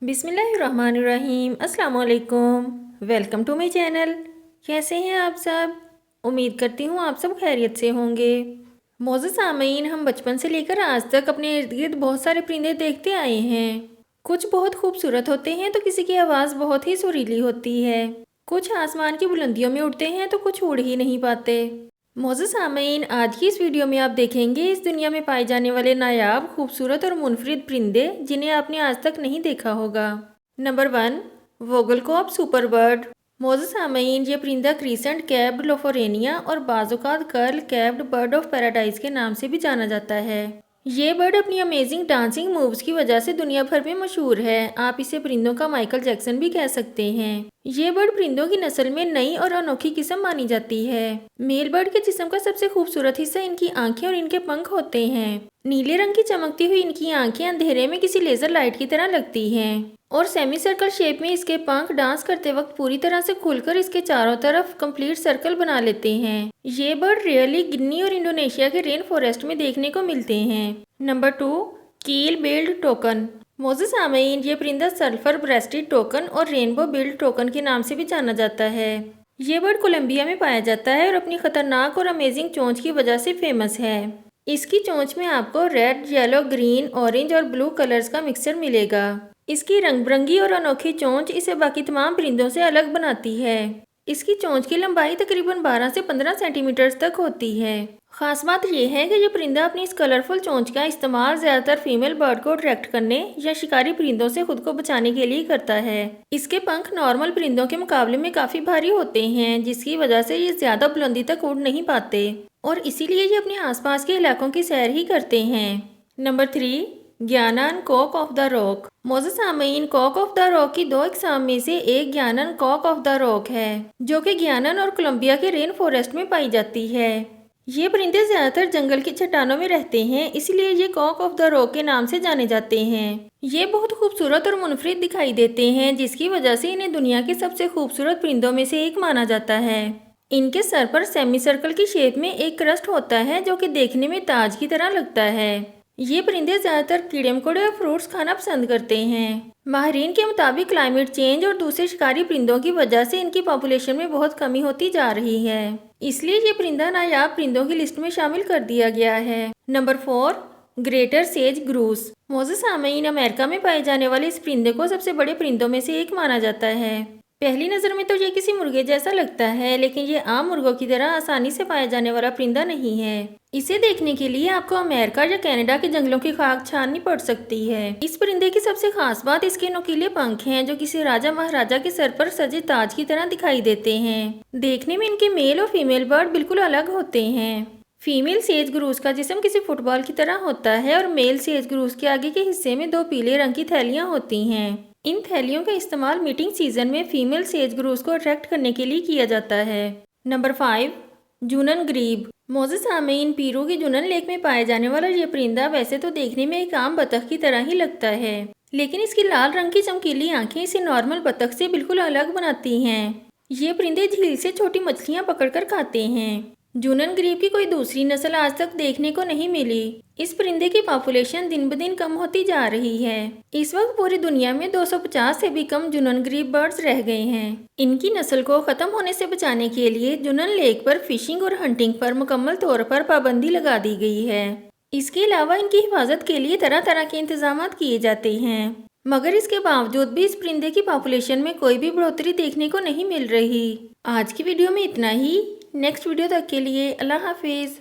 बिस्मिल्लाहिर्रहमानिर्रहीम। अस्सलाम वालेकुम। Welcome to my channel. कैसे हैं आप सब? उम्मीद करती हूँ आप सब खैरियत से होंगे। मौजूद सामीन, हम बचपन से लेकर आज तक अपने इर्द गिर्द बहुत सारे परिंदे देखते आए हैं। कुछ बहुत खूबसूरत होते हैं तो किसी की आवाज़ बहुत ही सुरीली होती है। कुछ आसमान की बुलंदियों में उड़ते हैं तो कुछ उड़ ही नहीं पाते। मौजूद सामीन, आज की इस वीडियो में आप देखेंगे इस दुनिया में पाए जाने वाले नायाब, खूबसूरत और मुनफरिद परिंदे जिन्हें आपने आज तक नहीं देखा होगा। Number 1, Vogelkop super bird. मौजूद सामीन, ये परिंदा क्रीसेंट कैप्ड लोफोरेनिया और बाजुकात curl capped bird of paradise के नाम से भी जाना जाता है। ये बर्ड अपनी अमेजिंग डांसिंग मूव्स की वजह से दुनिया भर में मशहूर है। आप इसे परिंदों का माइकल जैक्सन भी कह सकते हैं। ये बर्ड परिंदों की नस्ल में नई और अनोखी किस्म मानी जाती है। मेल बर्ड के जिस्म का सबसे खूबसूरत हिस्सा इनकी आंखें और इनके पंख होते हैं। नीले रंग की चमकती हुई इनकी आंखें अंधेरे में किसी लेजर लाइट की तरह लगती हैं और सेमी सर्कल शेप में इसके पंख डांस करते वक्त पूरी तरह से खुलकर इसके चारों तरफ कंप्लीट सर्कल बना लेते हैं। ये बर्ड रियली गिनी और इंडोनेशिया के रेन फॉरेस्ट में देखने को मिलते हैं। नंबर 2, कील बिल्ड टोकन। मौजूद सामीन, ये परिंदा सल्फर ब्रेस्टेड टोकन और रेनबो बिल्ड टोकन के नाम से भी जाना जाता है। ये बर्ड कोलंबिया में पाया जाता है और अपनी खतरनाक और अमेजिंग चोंच की वजह से फेमस है। इसकी चोंच में आपको रेड, येलो, ग्रीन, ऑरेंज और ब्लू कलर्स का मिक्सचर मिलेगा। इसकी रंग बिरंगी और अनोखी चोंच इसे बाकी तमाम परिंदों से अलग बनाती है। इसकी चोंच की लंबाई तकरीबन 12 से 15 सेंटीमीटर तक होती है। खास बात यह है कि यह परिंदा अपनी इस कलरफुल चोंच का इस्तेमाल ज्यादातर फीमेल बर्ड को अट्रैक्ट करने या शिकारी परिंदों से खुद को बचाने के लिए करता है। इसके पंख नॉर्मल परिंदों के मुकाबले में काफी भारी होते हैं, जिसकी वजह से ये ज्यादा बुलंदी तक उड़ नहीं पाते और इसीलिए ये अपने आसपास के इलाकों की सैर ही करते हैं। Number 3, Guianan cock of the rock. मौजूद सामीन, कॉक ऑफ द रॉक की 2 इकसाम में से एक ग्यानन कॉक ऑफ द रॉक है, जो कि ग्यानन और कोलंबिया के रेन फॉरेस्ट में पाई जाती है। ये परिंदे ज्यादातर जंगल की चट्टानों में रहते हैं, इसलिए ये कॉक ऑफ द रॉक के नाम से जाने जाते हैं। ये बहुत खूबसूरत और मुनफरिद दिखाई देते हैं, जिसकी वजह से इन्हें दुनिया के सबसे खूबसूरत परिंदों में से एक माना जाता है। इनके सर पर सेमी सर्कल की शेप में एक क्रस्ट होता है, जो कि देखने में ताज की तरह लगता है। ये परिंदे ज्यादातर कीड़े मकोड़े और फ्रूट्स खाना पसंद करते हैं। माहिरीन के मुताबिक क्लाइमेट चेंज और दूसरे शिकारी परिंदों की वजह से इनकी पॉपुलेशन में बहुत कमी होती जा रही है, इसलिए ये परिंदा नायाब परिंदों की लिस्ट में शामिल कर दिया गया है। Number 4, greater says gross. मौजूद सामीन, अमेरिका में पाए जाने वाले इस परिंदे को सबसे बड़े परिंदों में से एक माना जाता है। पहली नज़र में तो ये किसी मुर्गे जैसा लगता है, लेकिन ये आम मुर्गों की तरह आसानी से पाया जाने वाला परिंदा नहीं है। इसे देखने के लिए आपको अमेरिका या कनाडा के जंगलों की खाक छाननी पड़ सकती है। इस परिंदे की सबसे खास बात इसके नुकीले पंख हैं, जो किसी राजा महाराजा के सर पर सजे ताज की तरह दिखाई देते हैं। देखने में इनके मेल और फीमेल बर्ड बिल्कुल अलग होते हैं। फीमेल सेज ग्रूस का जिस्म किसी फुटबॉल की तरह होता है और मेल सेज ग्रूस के आगे के हिस्से में 2 पीले रंग की थैलियां होती हैं। इन थैलियों का इस्तेमाल मीटिंग सीजन में फीमेल सेज ग्रूस को अट्रैक्ट करने के लिए किया जाता है। नंबर 5, जूनन ग्रीब। मौजूद सामीन, पीरू की जूनन लेक में पाया जाने वाला ये परिंदा वैसे तो देखने में एक आम बतख की तरह ही लगता है, लेकिन इसकी लाल रंग की चमकीली आंखें इसे नॉर्मल बतख से बिल्कुल अलग बनाती हैं। ये परिंदे झील से छोटी मछलियां पकड़कर खाते हैं। जूनन ग्रीब की कोई दूसरी नस्ल आज तक देखने को नहीं मिली। इस परिंदे की पॉपुलेशन दिन ब दिन कम होती जा रही है। इस वक्त पूरी दुनिया में 250 से भी कम जूनन ग्रीब बर्ड्स रह गए हैं। इनकी नस्ल को खत्म होने से बचाने के लिए जूनन लेक पर फिशिंग और हंटिंग पर मुकम्मल तौर पर पाबंदी लगा दी गई है। इसके अलावा इनकी हिफाजत के लिए तरह तरह के इंतजाम किए जाते हैं, मगर इसके बावजूद भी इस परिंदे की पॉपुलेशन में कोई भी बढ़ोतरी देखने को नहीं मिल रही। आज की वीडियो में इतना ही। नेक्स्ट वीडियो तक के लिए अल्लाह हाफिज।